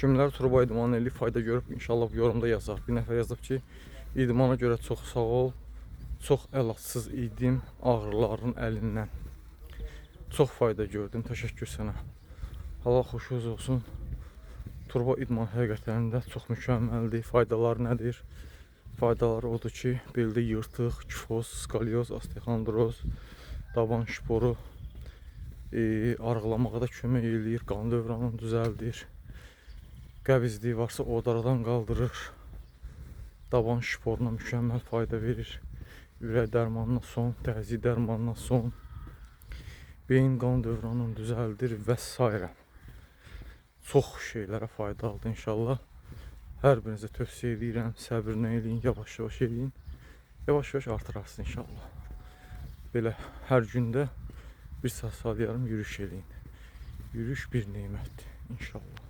Kimlər turbo idman eləyib, fayda görüb, inşallah bu yorumda yazar. Bir nəfər yazıb ki, idmana görə çox sağ ol. Çox əlacısız idim ağrıların əlindən. Çox fayda gördüm. Təşəkkür sənə. Allah xoşunuz olsun. Turbo idman həqiqətən də çox mükəmməldir. Faydaları nədir? Faydaları odur ki, beldə yırtıq, kifoz, skalyoz, osteoxondroz, daban şporu arıqlamağa da kömək eləyir. Qan dövranını düzəldir. Qəbizliyi varsa odaradan qaldırır. Daban şporuna mükəmməl fayda verir. Ürək dərmanına son, təzyiq dərmanına son. Beyin qan dövranını düzəldir və s. Çox şeylərə faydalıdır inşallah. Hər birinizə tövsiyə edirəm. Səbirlə eləyin, yavaş-yavaş eləyin. Yavaş-yavaş artırarsın inşallah. Belə hər gündə 1 saat yarım yürüyüş eləyin. Yürüyüş bir nemətdir inşallah.